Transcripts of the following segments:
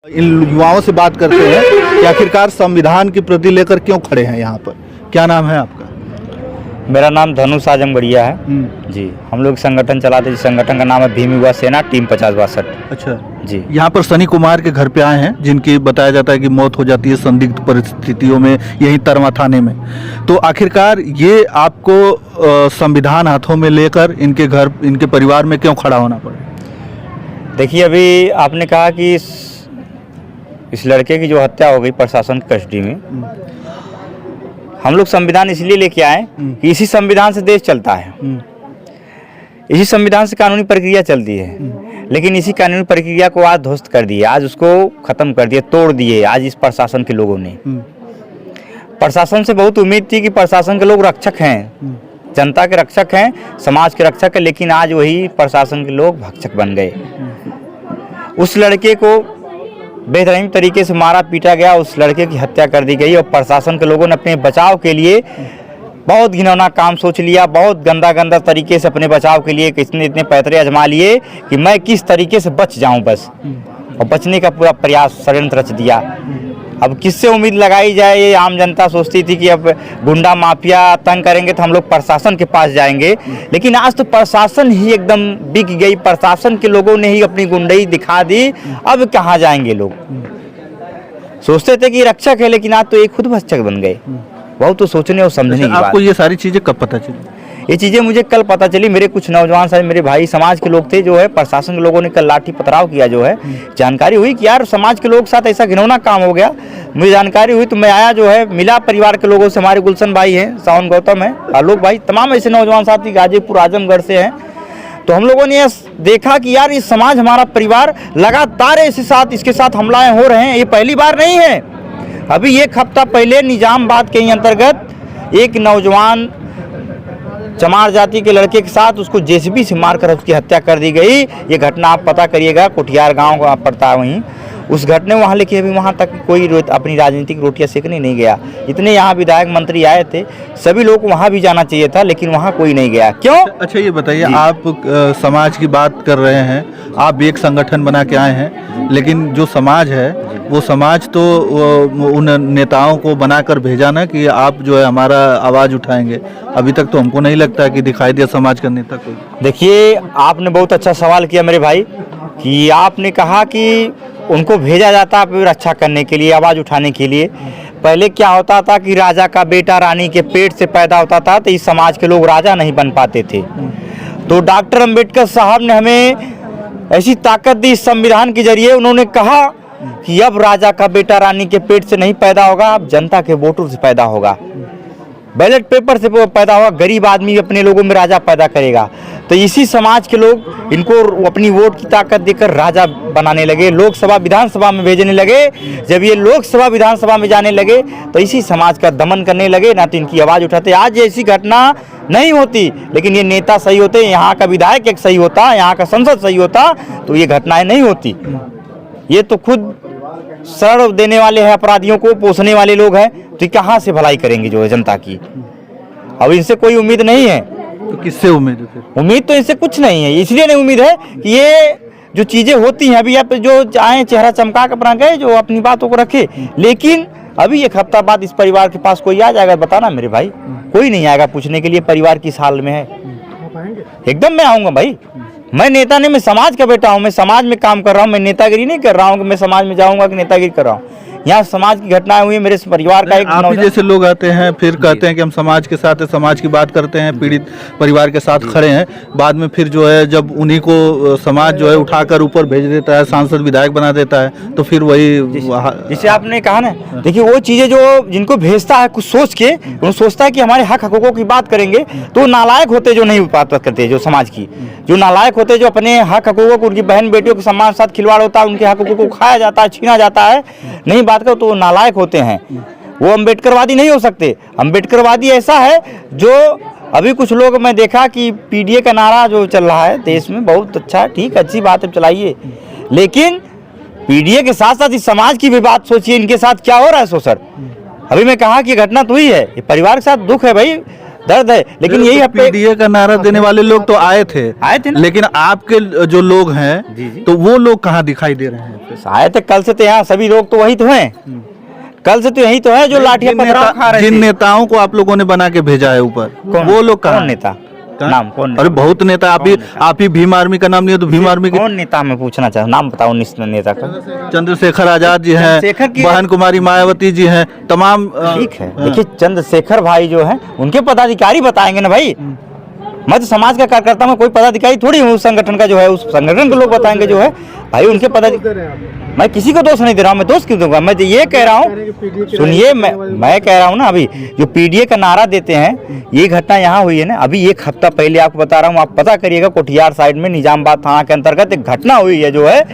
इन युवाओं से बात करते हैं कि आखिरकार संविधान की प्रति लेकर क्यों खड़े हैं यहाँ पर। क्या नाम है आपका? मेरा नाम धनुष आजमगढ़िया है जी। हम लोग संगठन चलाते हैं, संगठन का नाम है भीम युवा सेना टीम 50-62। अच्छा जी। यहाँ पर सनी कुमार के घर पे आए हैं, जिनकी बताया जाता है कि मौत हो जाती है संदिग्ध परिस्थितियों में यहीं तरमा थाने में। तो आखिरकार ये आपको संविधान हाथों में लेकर इनके घर, इनके परिवार में क्यों खड़ा होना पड़ा? देखिए, अभी आपने कहा कि इस लड़के की जो हत्या हो गई प्रशासन की कस्टडी में, हम लोग संविधान इसलिए लेके आए कि इसी संविधान से देश चलता है, इसी संविधान से कानूनी प्रक्रिया चलती है। लेकिन इसी कानूनी प्रक्रिया को आज ध्वस्त कर दिए, आज उसको खत्म कर दिए, तोड़ दिए आज इस प्रशासन के लोगों ने। प्रशासन से बहुत उम्मीद थी कि प्रशासन के लोग रक्षक हैं, जनता के रक्षक हैं, समाज के रक्षक हैं, लेकिन आज वही प्रशासन के लोग भक्षक बन गए। उस लड़के को बेरहम तरीके से मारा पीटा गया, उस लड़के की हत्या कर दी गई और प्रशासन के लोगों ने अपने बचाव के लिए बहुत घिनौना काम सोच लिया, बहुत गंदा तरीके से अपने बचाव के लिए इतने पैतरे आजमा लिए कि मैं किस तरीके से बच जाऊं बस, और बचने का पूरा प्रयास षड्यंत्र रच दिया। अब किससे उम्मीद लगाई जाए? ये आम जनता सोचती थी कि अब गुंडा माफिया तंग करेंगे तो हम लोग प्रशासन के पास जाएंगे, लेकिन आज तो प्रशासन ही एकदम बिक गई, प्रशासन के लोगों ने ही अपनी गुंडई दिखा दी। अब कहाँ जाएंगे लोग? सोचते थे कि रक्षक है, लेकिन आज तो ये खुद भक्षक बन गए। बहुत तो सोचने और समझने की बात। आपको ये सारी चीजें कब पता चली? ये चीज़ें मुझे कल पता चली। मेरे कुछ नौजवान सारे मेरे भाई समाज के लोग थे, जो है प्रशासन के लोगों ने कल लाठी पथराव किया, जो है जानकारी हुई कि यार समाज के लोग के साथ ऐसा घिनौना काम हो गया। मुझे जानकारी हुई तो मैं आया, जो है मिला परिवार के लोगों से। हमारे गुलशन भाई हैं, सावन गौतम है, आलोक भाई, तमाम ऐसे नौजवान साथी गाजीपुर आजमगढ़ से हैं। तो हम लोगों ने देखा कि यार ये समाज, हमारा परिवार लगातार इसके साथ हमलाएं हो रहे हैं। ये पहली बार नहीं है। अभी एक हफ्ता पहले निजामबाद के ही अंतर्गत एक नौजवान चमार जाति के लड़के के साथ उसको जेसीबी से मारकर उसकी हत्या कर दी गई। ये घटना आप पता करिएगा, कुटियार गांव का पड़ता है वहीं उस घटने वहाँ। लेकिन अभी वहाँ तक कोई अपनी राजनीतिक रोटियां सेकने नहीं गया। इतने यहाँ विधायक मंत्री आए थे, सभी लोग को वहाँ भी जाना चाहिए था, लेकिन वहाँ कोई नहीं गया। क्यों? अच्छा ये बताइए, आप समाज की बात कर रहे हैं, आप एक संगठन बना के आए हैं, लेकिन जो समाज है वो समाज तो उन नेताओं को बनाकर भेजा ना कि आप जो है हमारा आवाज़ उठाएंगे। अभी तक तो हमको नहीं लगता है कि दिखाई दिया समाज का नेता कोई। देखिए, आपने बहुत अच्छा सवाल किया मेरे भाई, कि आपने कहा कि उनको भेजा जाता रक्षा करने के लिए, आवाज़ उठाने के लिए। पहले क्या होता था कि राजा का बेटा रानी के पेट से पैदा होता था, तो इस समाज के लोग राजा नहीं बन पाते थे। तो डॉक्टर अंबेडकर साहब ने हमें ऐसी ताकत दी इस संविधान के जरिए। उन्होंने कहा कि अब राजा का बेटा रानी के पेट से नहीं पैदा होगा, अब जनता के वोटों से पैदा होगा, बैलेट पेपर से पैदा होगा। गरीब आदमी अपने लोगों में राजा पैदा करेगा। तो इसी समाज के लोग इनको अपनी वोट की ताकत देकर राजा बनाने लगे, लोकसभा विधानसभा में भेजने लगे। जब ये लोकसभा विधानसभा में जाने लगे तो इसी समाज का दमन करने लगे, ना तो इनकी आवाज़ उठाते। आज ऐसी घटना नहीं होती, लेकिन ये नेता सही होते, यहाँ का विधायक एक सही होता, यहाँ का संसद सही होता, तो ये घटनाएं नहीं होती। ये तो खुद शरण देने वाले हैं, अपराधियों को पोसने वाले लोग हैं, तो कहाँ से भलाई करेंगे जो है जनता की? अब इनसे कोई उम्मीद नहीं है। तो किससे उम्मीद है? उम्मीद तो इनसे कुछ नहीं है। इसलिए नहीं उम्मीद है कि ये जो चीज़ें होती हैं, अभी आप जो चाहें चेहरा चमका कर अपना गए, जो अपनी बातों को रखे, लेकिन अभी एक हफ्ता बाद इस परिवार के पास कोई आ जाएगा? बताना मेरे भाई, कोई नहीं आएगा पूछने के लिए परिवार किस हाल में है। एकदम मैं आऊँगा भाई। मैं नेता नहीं, मैं समाज का बेटा हूँ, मैं समाज में काम कर रहा हूँ। मैं नेतागिरी नहीं कर रहा हूँ कि मैं समाज में जाऊँगा कि नेतागिरी कर रहा हूँ। यहाँ समाज की घटनाएं हुई, मेरे परिवार का एक आप ही जैसे लोग आते हैं, फिर कहते हैं कि हम समाज के साथ है, समाज की बात करते हैं, पीड़ित परिवार के साथ खड़े हैं। बाद में फिर जो है जब उन्हीं को समाज जो है उठाकर ऊपर भेज देता है, सांसद विधायक बना देता है, तो फिर वही जिसे आपने कहा ना, देखिए वो चीज़ें जो जिनको भेजता है कुछ सोच के, वो सोचता है कि हमारे हक हकूकों की बात करेंगे, तो नालायक होते जो नहीं बात करते, जो समाज की जो नालायक होते, जो अपने हक हकूकों को, उनकी बहन बेटियों के सम्मान के साथ खिलवाड़ होता है, उनके हक हकूकों को खाया जाता है, छीना जाता है, नहीं बात करो तो वो नालायक होते हैं। वो अम्बेडकरवादी नहीं हो सकते। अम्बेडकरवादी ऐसा है जो अभी कुछ लोग, मैं देखा कि पीडीए का नारा जो चल रहा है देश में, बहुत अच्छा, ठीक, अच्छी बात है, चलाइए, लेकिन पीडीए के साथ साथ इस समाज की भी बात सोचिए, इनके साथ क्या हो रहा है। सर, अभी मैं कहा कि घटना तो हुई है, ये परिवार के साथ दुख है भाई। दर्द है। लेकिन यही हफ्ते पीडीए का नारा देने वाले लोग तो आए थे ना। लेकिन आपके जो लोग हैं जी जी। तो वो लोग कहाँ दिखाई दे रहे हैं? आए थे कल से, तो यहाँ सभी लोग तो वही तो हैं, कल से तो यही तो है जो लाठियां पथराव खा रहे थे। जिन नेताओं को आप लोगों ने बना के भेजा है ऊपर, वो लोग कहाँ? कौन नेता? नाम कौन? अरे बहुत नेता, आप ही भीम आर्मी का नाम नहीं है तो भीम आर्मी कौन नेता मैं पूछना चाहूँ, नाम बताओ नेता का। चंद्रशेखर आजाद जी हैं, बहन कुमारी मायावती जी हैं, तमाम ठीक है। देखिए चंद्रशेखर भाई जो है उनके पदाधिकारी बताएंगे ना भाई, मैं तो समाज का कार्यकर्ता में कोई पदाधिकारी थोड़ी हूँ, उस संगठन का जो है उस संगठन के लोग बताएंगे जो है भाई उनके पदाधिकारी। मैं किसी को दोष नहीं दे रहा हूँ, मैं दोष क्यों दूंगा? मैं तो ये कह रहा हूँ, सुनिए, मैं कह रहा हूँ ना, अभी जो पीडीए का नारा देते हैं ये घटना यहाँ हुई है ना, अभी 1 हफ्ता पहले आपको बता रहा हूँ, आप पता करिएगा, कोठियार साइड में निजामबाद थाना के अंतर्गत एक घटना हुई है जो है,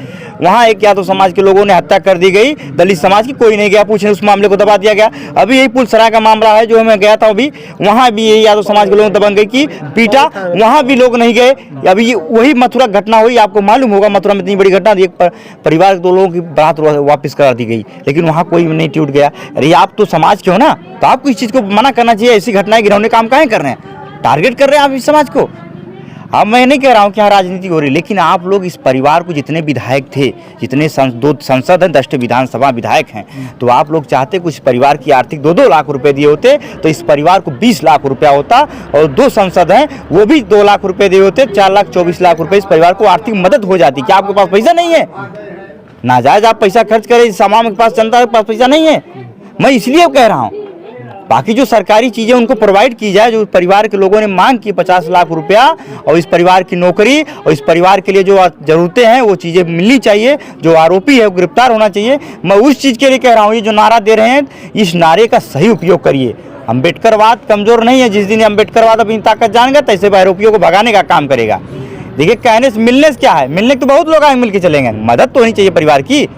वहाँ एक यादव समाज के लोगों ने हत्या कर दी गई, दलित समाज की कोई नहीं गया पूछने, उस मामले को दबा दिया गया। अभी यही पुलसराय का मामला है जो मैं गया था अभी, वहाँ भी यही यादव समाज के लोगों ने दबंग की पीटा, वहाँ भी लोग नहीं गए। अभी वही मथुरा घटना हुई, आपको मालूम होगा मथुरा में इतनी बड़ी घटना, एक परिवार के 2 लोगों की बारात वापस करा दी गई, लेकिन वहाँ कोई नहीं टूट गया। अरे आप तो समाज के हो ना, तो आपको इस चीज़ को मना करना चाहिए। ऐसी घटनाएं गिरौने काम काहे कर रहे हैं, टारगेट कर रहे हैं आप इस समाज को। अब मैं नहीं कह रहा हूँ कि यहाँ राजनीति हो रही, लेकिन आप लोग इस परिवार को, जितने विधायक थे, जितने 2 संसद हैं, 10 विधानसभा विधायक हैं, तो आप लोग चाहते कुछ परिवार की आर्थिक 2-2 लाख रुपए दिए होते तो इस परिवार को 20 लाख रुपया होता, और 2 सांसद हैं वो भी 2 लाख रुपए दिए होते, 4 लाख 24 लाख रुपए इस परिवार को आर्थिक मदद हो जाती। क्या आपके पास पैसा नहीं है? नाजायज आप पैसा खर्च करें, समाज के पास, जनता के पास पैसा नहीं है। मैं इसलिए कह रहा हूँ, बाकी जो सरकारी चीज़ें उनको प्रोवाइड की जाए, जो परिवार के लोगों ने मांग की 50 लाख रुपया, और इस परिवार की नौकरी, और इस परिवार के लिए जो ज़रूरतें हैं वो चीज़ें मिलनी चाहिए, जो आरोपी है वो गिरफ्तार होना चाहिए। मैं उस चीज़ के लिए कह रहा हूँ, ये जो नारा दे रहे हैं, इस नारे का सही उपयोग करिए। अम्बेडकरवाद कमज़ोर नहीं है, जिस दिन अम्बेडकरवाद अपनी ताकत जानेगा तैसे आरोपियों को भगाने का काम करेगा। देखिए कहने से मिलने से क्या है, मिलने तो बहुत लोग आएंगे, मिल के चलेंगे, मदद तो होनी चाहिए परिवार की।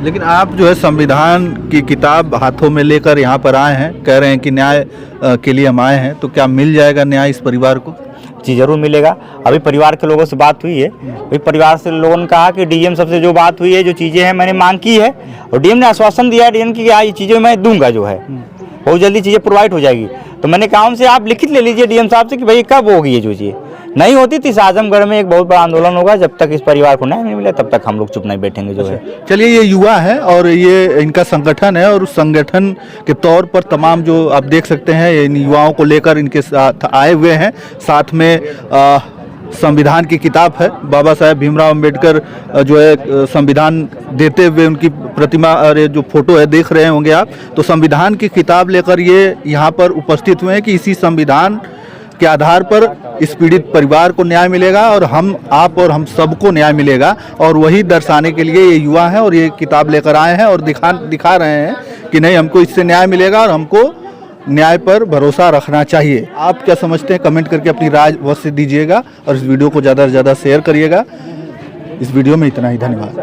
लेकिन आप जो है संविधान की किताब हाथों में लेकर यहाँ पर आए हैं, कह रहे हैं कि न्याय के लिए हम आए हैं, तो क्या मिल जाएगा न्याय इस परिवार को? जी जरूर मिलेगा। अभी परिवार के लोगों से बात हुई है, अभी परिवार से लोगों ने कहा कि डीएम सबसे जो बात हुई है, जो चीज़ें हैं मैंने मांग की है, और डीएम ने आश्वासन दिया है डीएम की ये चीज़ें मैं दूंगा, जो है बहुत जल्दी चीज़ें प्रोवाइड हो जाएगी। तो मैंने कहा उनसे आप लिखित ले लीजिए डीएम साहब से कि भाई कब होगी ये जो चीज़ नहीं होती तो इस आजमगढ़ में एक बहुत बड़ा आंदोलन होगा, जब तक इस परिवार को न्याय नहीं मिले तब तक हम लोग चुप नहीं बैठेंगे जो है। चलिए, ये युवा है और ये इनका संगठन है, और उस संगठन के तौर पर तमाम जो आप देख सकते हैं इन युवाओं को लेकर इनके साथ आए हुए हैं। साथ में संविधान की किताब है, बाबा साहेब भीमराव अंबेडकर जो है संविधान देते हुए उनकी प्रतिमा और जो फोटो है देख रहे होंगे आप, तो संविधान की किताब लेकर ये यहाँ पर उपस्थित हुए हैं कि इसी संविधान के आधार पर इस पीड़ित परिवार को न्याय मिलेगा, और आप और हम सबको न्याय मिलेगा। और वही दर्शाने के लिए ये युवा हैं और ये किताब लेकर आए हैं और दिखा रहे हैं कि नहीं, हमको इससे न्याय मिलेगा और हमको न्याय पर भरोसा रखना चाहिए। आप क्या समझते हैं, कमेंट करके अपनी राय अवश्य दीजिएगा, और इस वीडियो को ज़्यादा से ज़्यादा शेयर करिएगा। इस वीडियो में इतना ही, धन्यवाद।